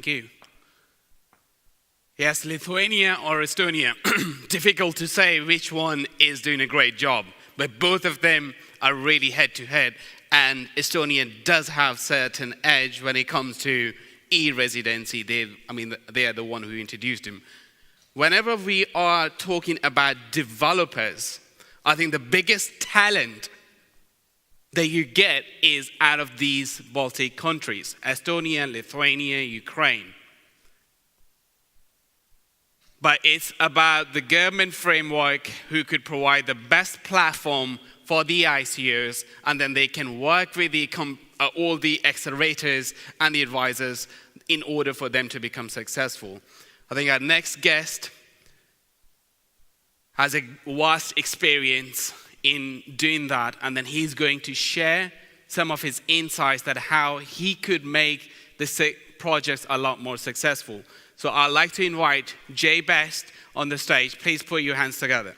Thank you. Yes, Lithuania or Estonia, difficult to say which one is doing a great job, but both of them are really head-to-head, and Estonia does have certain edge when it comes to e-residency. They are the one who introduced them. Whenever we are talking about developers, I think the biggest talent that you get is out of these Baltic countries, Estonia, Lithuania, Ukraine. But it's about the government framework who could provide the best platform for the ICOs, and then they can work with all the accelerators and the advisors in order for them to become successful. I think our next guest has a vast experience in doing that, and then he's going to share some of his insights that how he could make the projects a lot more successful. So I'd like to invite Jay Best on the stage. Please put your hands together.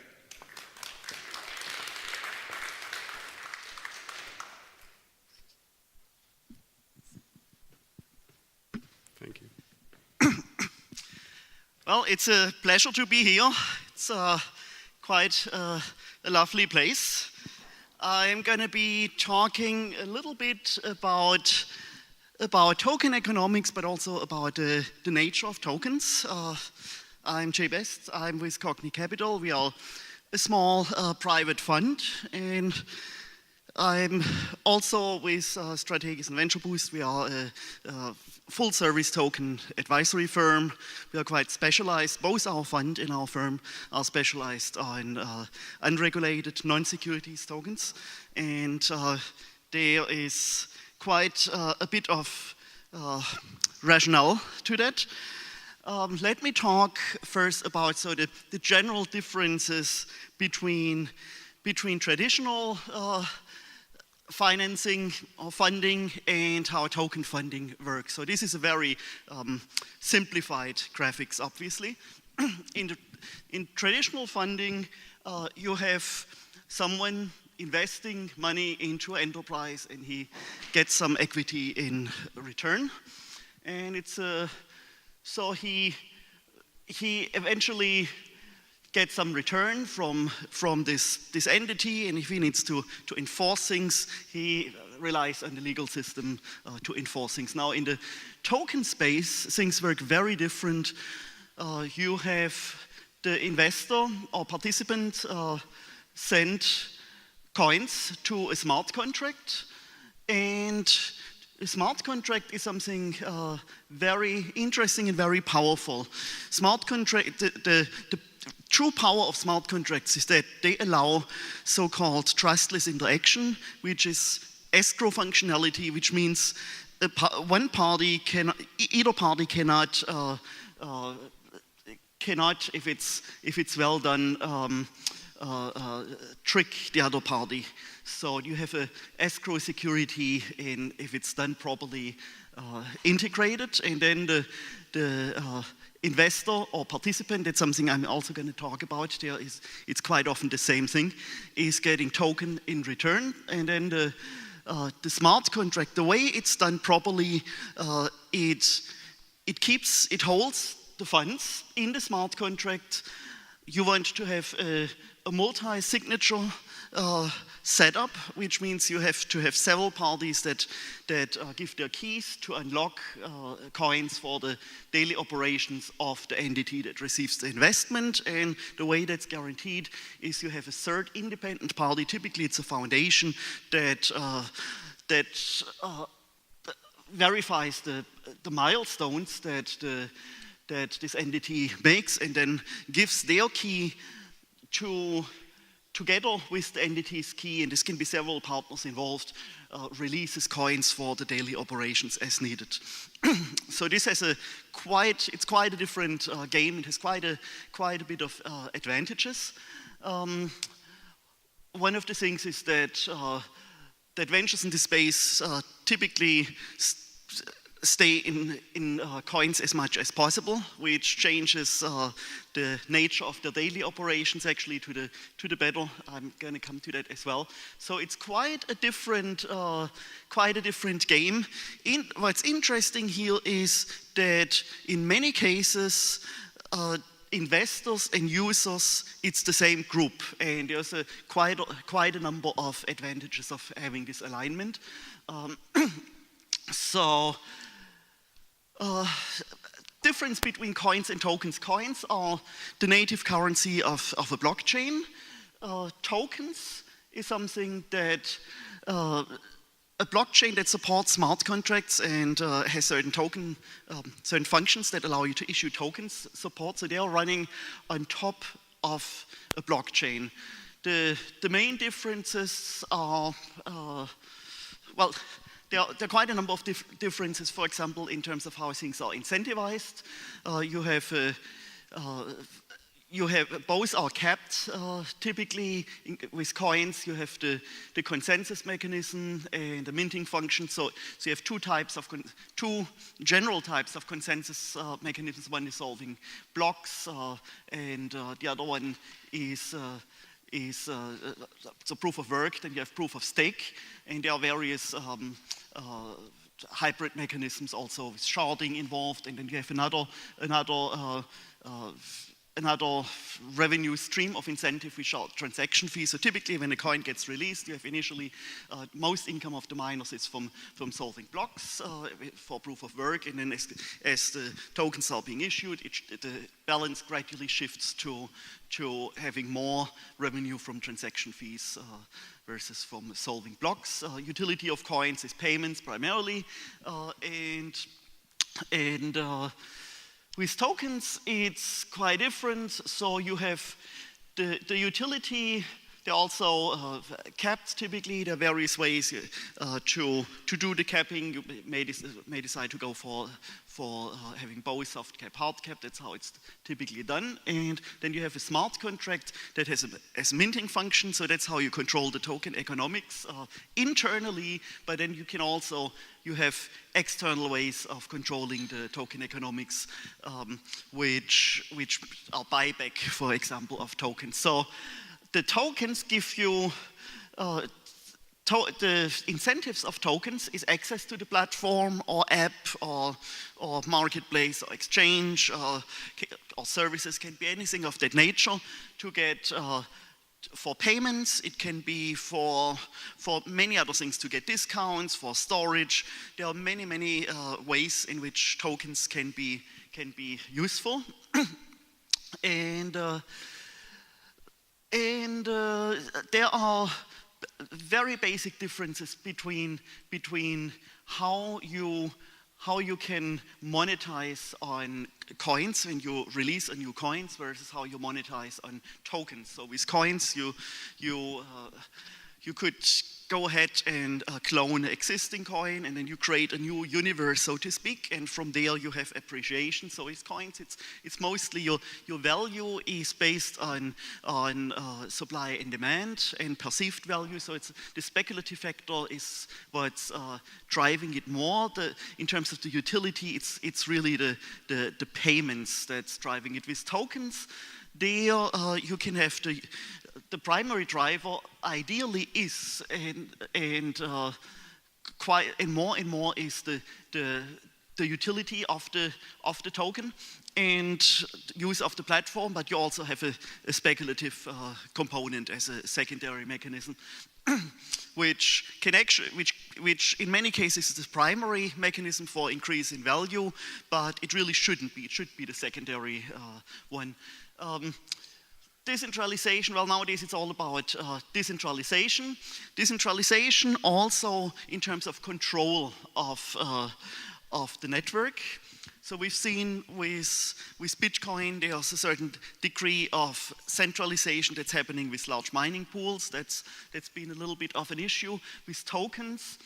Thank you. Well, it's a pleasure to be here. It's quite a lovely place. I'm going to be talking a little bit about token economics, but also about the nature of tokens. I'm Jay Best. I'm with CogniCapital. We are a small private fund, and I'm also with Strategis and VentureBoost. We are a full-service token advisory firm. We are quite specialized. Both our fund and our firm are specialized on unregulated, non-securities tokens, and there is quite a bit of rationale to that. Let me talk first about the general differences between traditional financing or funding and how token funding works. So this is a very simplified graphics, obviously. In traditional funding, you have someone investing money into an enterprise, and he gets some equity in return, and so he eventually gets some return from this entity, and if he needs to enforce things, he relies on the legal system to enforce things. Now, in the token space, things work very different. You have the investor or participant send coins to a smart contract, and a smart contract is something very interesting and very powerful. Smart contract, the true power of smart contracts is that they allow so-called trustless interaction, which is escrow functionality, which means either party cannot, if it's well done, trick the other party. So you have a escrow security in if it's done properly integrated, and then the investor or participant, that's something I'm also going to talk about. It's quite often the same thing, is getting token in return, and then the smart contract, the way it's done properly, it holds the funds in the smart contract. You want to have a multi-signature setup, which means you have to have several parties that give their keys to unlock coins for the daily operations of the entity that receives the investment. And the way that's guaranteed is you have a third independent party. Typically, it's a foundation that verifies the milestones that this entity makes, and then gives their key together with the entity's key, and this can be several partners involved, releases coins for the daily operations as needed. So this has it's quite a different game. It has quite a bit of advantages. One of the things is that ventures in this space typically stay in coins as much as possible, which changes the nature of the daily operations actually to the better. I'm going to come to that as well. So it's quite a different game. What's interesting here is that in many cases, investors and users, it's the same group, and there's quite a number of advantages of having this alignment. Difference between coins and tokens. Coins are the native currency of a blockchain. Tokens is something that a blockchain that supports smart contracts and has certain functions that allow you to issue tokens support. So they are running on top of a blockchain. The main differences are, there are quite a number of differences, for example, in terms of how things are incentivized. Both are capped. Typically, with coins, you have the consensus mechanism and the minting function. So you have two general types of consensus mechanisms. One is solving blocks, and the other one is the proof of work. Then you have proof of stake, and there are various hybrid mechanisms also with sharding involved, and then you have another revenue stream of incentive, which are transaction fees. So typically when a coin gets released, you have initially most income of the miners is from solving blocks for proof of work, and then as the tokens are being issued, the balance gradually shifts to having more revenue from transaction fees versus from solving blocks. Utility of coins is payments primarily, and with tokens, it's quite different. So you have the utility. They're also capped typically. There are various ways to do the capping. You may decide to go for having both soft cap, hard cap. That's how it's typically done. And then you have a smart contract that has a minting function. So that's how you control the token economics internally. But then you have external ways of controlling the token economics, which are buyback, for example, of tokens. So the tokens give you, the incentives of tokens is access to the platform or app or marketplace or exchange or services, can be anything of that nature to get for payments. It can be for many other things, to get discounts, for storage. There are many ways in which tokens can be useful. And there are very basic differences between how you can monetize on coins when you release a new coins versus how you monetize on tokens. So with coins, you could go ahead and clone an existing coin, and then you create a new universe, so to speak, and from there you have appreciation. So with coins, it's mostly your value is based on supply and demand and perceived value. So it's the speculative factor is what's driving it more. In terms of the utility, it's really the payments that's driving it. With tokens, there you can have the primary driver ideally is and more is the utility of the token and use of the platform, but you also have a speculative component as a secondary mechanism, which in many cases is the primary mechanism for increase in value, but it really shouldn't be. It should be the secondary one. Decentralization, well, nowadays it's all about decentralization. Decentralization also in terms of control of the network. So we've seen with Bitcoin, there's a certain degree of centralization that's happening with large mining pools. That's been a little bit of an issue. With tokens,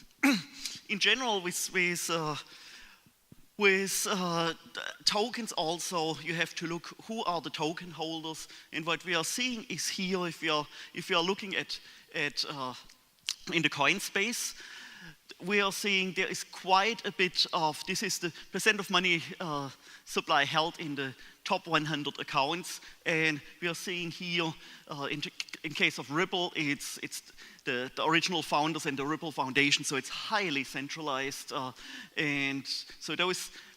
in general, with tokens also, you have to look who are the token holders, and what we are seeing is here, if you are looking at in the coin space, we are seeing there is quite a bit of, this is the percent of money supply held in the top 100 accounts, and we are seeing here, in case of Ripple, it's the original founders and the Ripple Foundation, so it's highly centralized, and so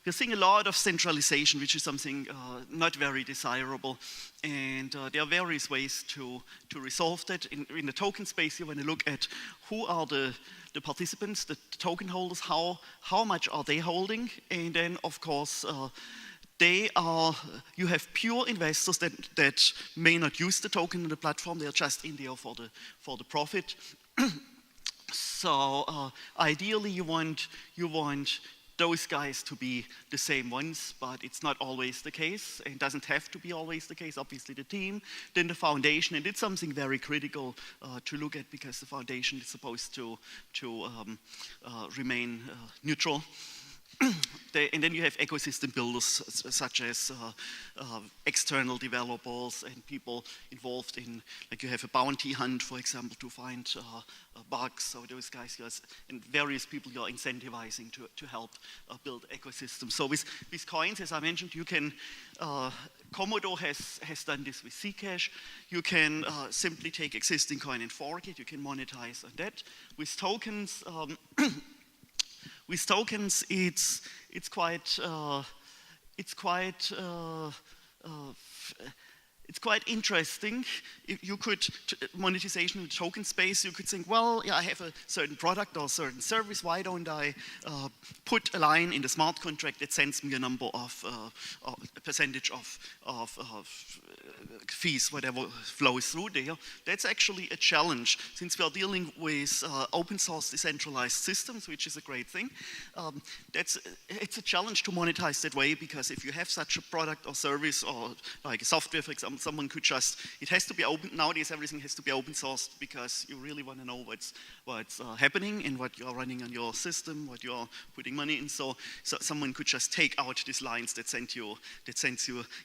we're seeing a lot of centralization, which is something not very desirable, and there are various ways to resolve that. In the token space, you want to look at who are the participants, the token holders, how much are they holding, and then of course you have pure investors that may not use the token in the platform, they're just in there for the profit. So ideally you want those guys to be the same ones, but it's not always the case, and doesn't have to be always the case. Obviously the team, then the foundation, and it's something very critical to look at, because the foundation is supposed to remain neutral. And then you have ecosystem builders such as external developers and people involved in, like you have a bounty hunt, for example, to find bugs. So those guys, and various people you are incentivizing to help build ecosystems. So with coins, as I mentioned, you can, Komodo has done this with Zcash. You can simply take existing coin and fork it. You can monetize on that. With tokens, it's quite interesting. You could, monetization in the token space, you could think, well, yeah, I have a certain product or a certain service, why don't I put a line in the smart contract that sends me a number of, a percentage of fees, whatever flows through there. That's actually a challenge, since we are dealing with open source decentralized systems, which is a great thing. It's a challenge to monetize that way, because if you have such a product or service, or like a software, for example, someone could just, it has to be open, nowadays everything has to be open sourced, because you really want to know what's happening and what you're running on your system, what you're putting money in, so someone could just take out these lines that sends you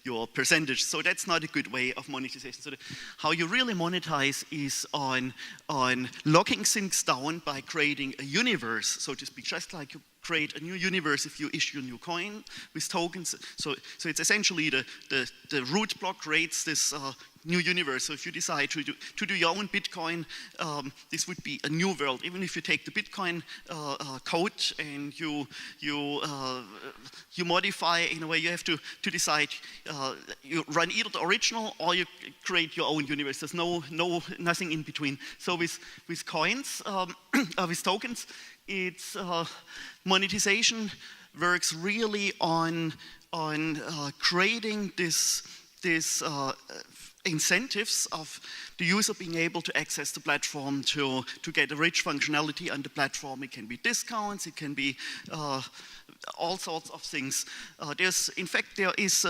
your percentage. So that's not a good way of monetization. So how you really monetize is on locking things down by creating a universe, so to speak, just like you create a new universe if you issue a new coin with tokens. So it's essentially the root block creates this new universe. So if you decide to do your own Bitcoin, this would be a new world. Even if you take the Bitcoin code and you modify in a way, you have to decide. You run either the original or you create your own universe. There's nothing in between. So with coins, with tokens, it's monetization works really on creating this incentives of the user being able to access the platform to get a rich functionality on the platform. It can be discounts, it can be all sorts of things. In fact, there is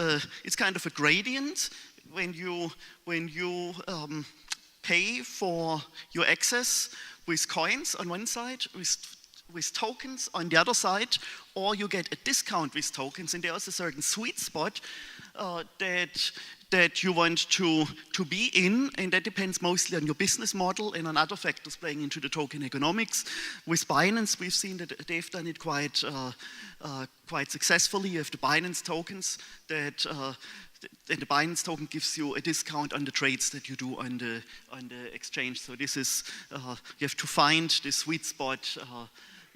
it's kind of a gradient when you pay for your access with coins on one side, with tokens on the other side, or you get a discount with tokens, and there's a certain sweet spot that you want to be in, and that depends mostly on your business model and on other factors playing into the token economics. With Binance, we've seen that they've done it quite successfully. You have the Binance tokens and the Binance token gives you a discount on the trades that you do on the exchange. So this is you have to find the sweet spot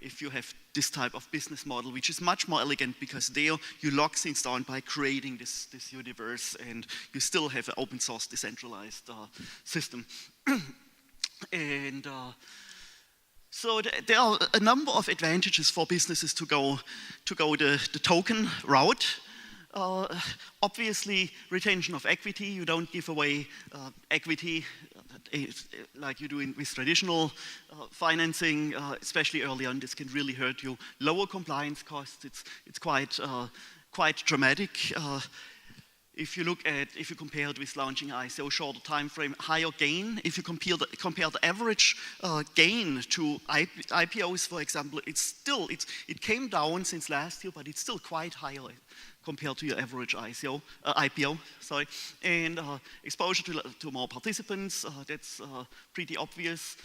if you have this type of business model, which is much more elegant, because there you lock things down by creating this universe, and you still have an open source decentralized system. And so there are a number of advantages for businesses to go the token route. Obviously, retention of equity. You don't give away equity like you do with traditional financing, especially early on. This can really hurt you. Lower compliance costs. It's quite dramatic. If you compare it with launching ICO, shorter time frame, higher gain. If you compare the average gain to IPOs, for example, it came down since last year, but it's still quite higher compared to your average IPO. Sorry, and exposure to more participants. That's pretty obvious.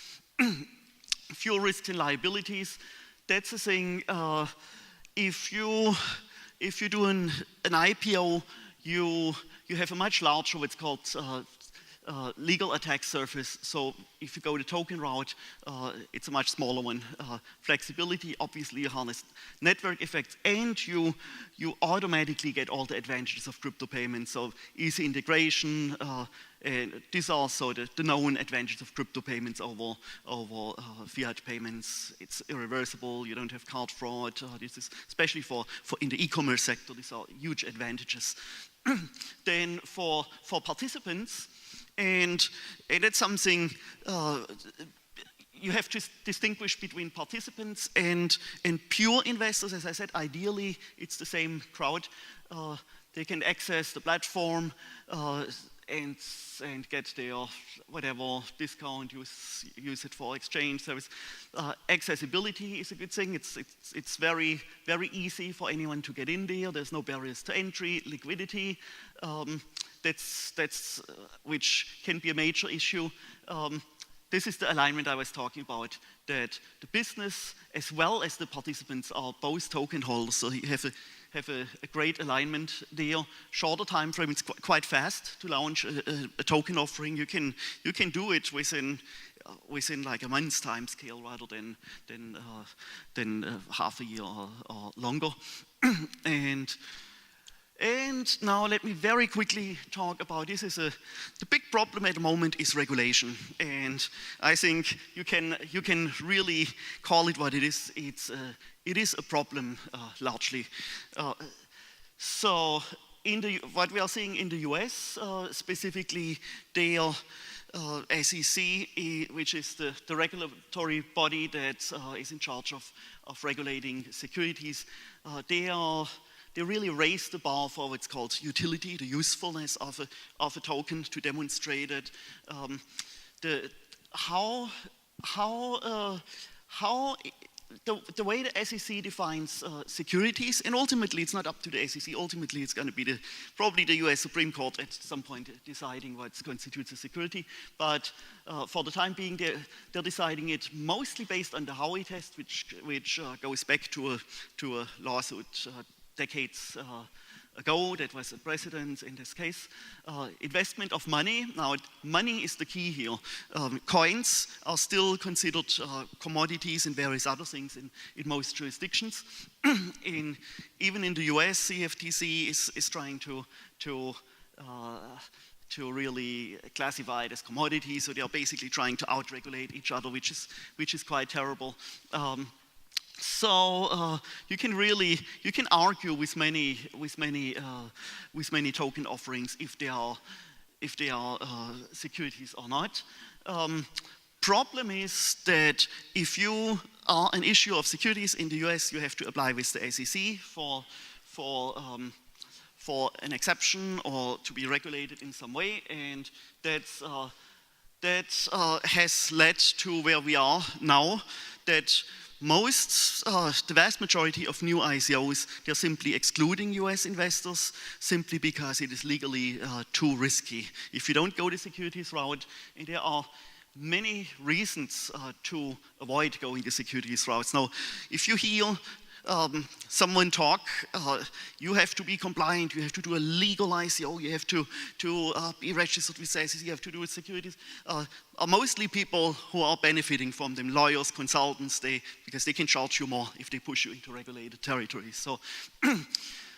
few risks and liabilities. That's the thing. If you do an IPO, you have a much larger what's called legal attack surface. So if you go the token route, it's a much smaller one. Flexibility, obviously you harness network effects, and you automatically get all the advantages of crypto payments. So easy integration, and these are also the known advantages of crypto payments over fiat payments. It's irreversible, you don't have card fraud. This is, especially for in the e-commerce sector, these are huge advantages. Then for participants, and that's something you have to distinguish between participants and pure investors. As I said, ideally it's the same crowd. They can access the platform and get their whatever discount, use it for exchange service. Accessibility is a good thing. It's very, very easy for anyone to get in there. There's no barriers to entry. Liquidity, that's which can be a major issue. This is the alignment I was talking about, that the business as well as the participants are both token holders. So you have a great alignment there. Shorter time frame, it's quite fast to launch a token offering. You can do it within like a month's time scale rather than half a year or longer. And now let me very quickly talk about this. The big problem at the moment is regulation, and I think you can really call it what it is. It is a problem largely. So what we are seeing in the US, specifically their SEC, which is the regulatory body that is in charge of regulating securities, they really raised the bar for what's called utility, the usefulness of a token, to demonstrate it. The way the SEC defines securities, and ultimately it's not up to the SEC, ultimately it's going to be probably the US Supreme Court at some point deciding what constitutes a security, but for the time being they're deciding it mostly based on the Howey test, which goes back to a lawsuit decades ago. That was a precedent in this case. Investment of money. Now, money is the key here. Coins are still considered commodities and various other things in most jurisdictions. Even in the US, CFTC is trying to really classify it as commodities. So they are basically trying to outregulate each other, which is quite terrible. So you can argue with many token offerings if they are securities or not. Problem is that if you are an issuer of securities in the US, you have to apply with the SEC for an exception or to be regulated in some way, and that has led to where we are now. That the vast majority of new ICOs, they're simply excluding US investors simply because it is legally too risky. If you don't go the securities route, and there are many reasons to avoid going the securities routes. Now, if you hear someone talk, you have to be compliant, you have to do a legal ICO, you have to be registered with the SEC, you have to do with securities, are mostly people who are benefiting from them, lawyers, consultants, because they can charge you more if they push you into regulated territories. So,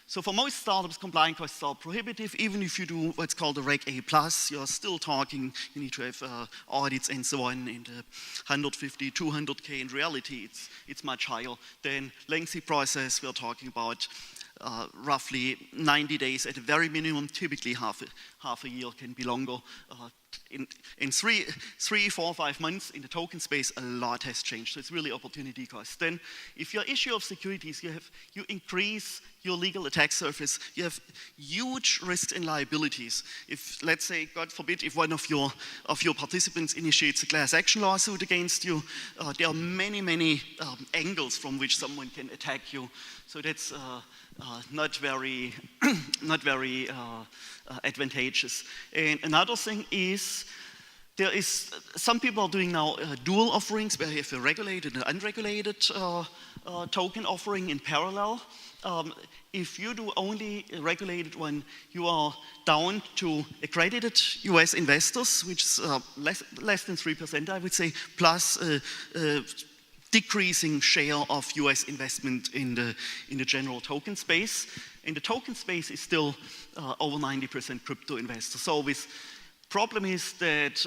so for most startups, compliance costs are prohibitive. Even if you do what's called a Reg A+, you're still talking, you need to have audits and so on in the 150, 200K. In reality, it's much higher. Then lengthy process, we're talking about roughly 90 days at a very minimum. Typically half a year, can be longer. In 3, 4, 5 months in the token space, a lot has changed. So it's really opportunity cost. Then, if you're issuer of securities, you increase your legal attack surface. You have huge risks and liabilities. If, let's say, God forbid, if one of your participants initiates a class action lawsuit against you, there are many angles from which someone can attack you. So that's not very advantageous. And another thing is there is, some people are doing now dual offerings where you have a regulated and unregulated token offering in parallel. If you do only a regulated one, you are down to accredited US investors, which is less than 3%, I would say, plus a decreasing share of US investment in the general token space. And the token space is still over 90% crypto investors. So this problem is that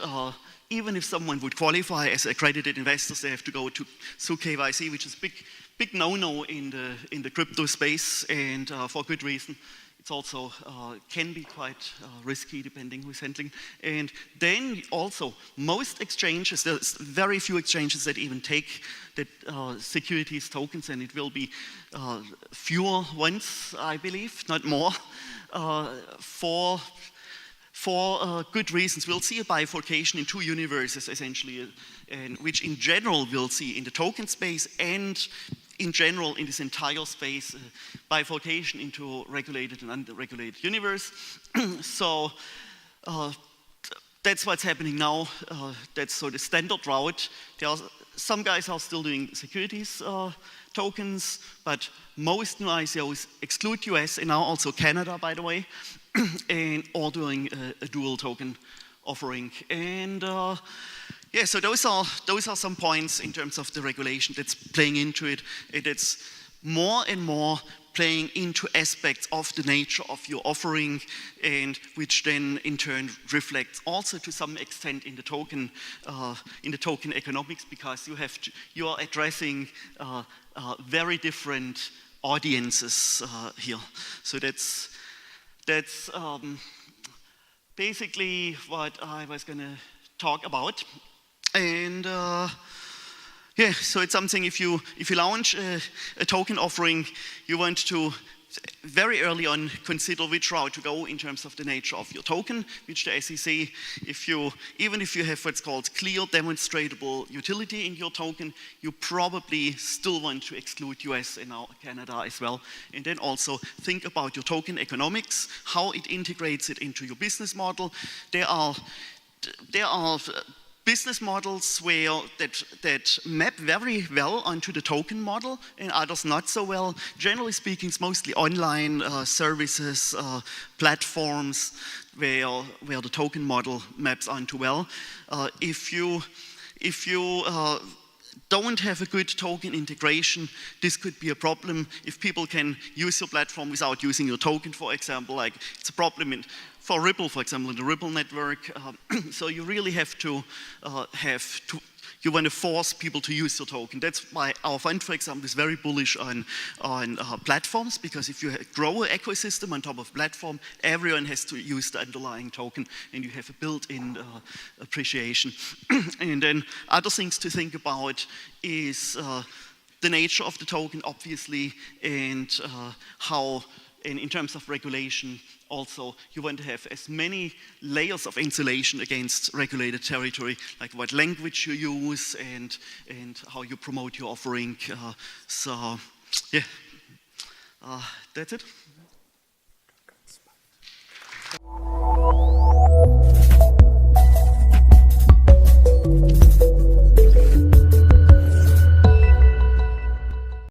even if someone would qualify as accredited investors, they have to go through KYC, which is big no-no in the crypto space, and for good reason. It's also can be quite risky depending who's handling. And then also most exchanges, there's very few exchanges that even take that securities tokens, and it will be fewer ones, I believe, not more, for good reasons. We'll see a bifurcation in two universes essentially, and which in general we'll see in the token space and in general in this entire space, bifurcation into regulated and unregulated universe. So that's what's happening now. That's so the standard route. Some guys are still doing securities tokens, but most new ICOs exclude US and now also Canada, by the way, and all doing a dual token offering. And yeah, so those are some points in terms of the regulation that's playing into it. It's more and more playing into aspects of the nature of your offering, and which then in turn reflects also to some extent in the token economics, because you are addressing very different audiences here. So that's basically what I was going to talk about. And yeah, so it's something, if you launch a token offering, you want to very early on consider which route to go in terms of the nature of your token, which the SEC, even if you have what's called clear demonstrable utility in your token, you probably still want to exclude US and now Canada as well. And then also think about your token economics, how it integrates it into your business model. There are business models that map very well onto the token model, and others not so well. Generally speaking, it's mostly online services, platforms where the token model maps onto well. If you don't have a good token integration, this could be a problem. If people can use your platform without using your token, for example, like it's a problem for Ripple, for example, in the Ripple network. So you really have to you want to force people to use your token. That's why our fund, for example, is very bullish on platforms, because if you grow an ecosystem on top of a platform, everyone has to use the underlying token, and you have a built-in appreciation. And then other things to think about is the nature of the token, obviously, and how, and in terms of regulation, also, you want to have as many layers of insulation against regulated territory, like what language you use and how you promote your offering. So, yeah, that's it.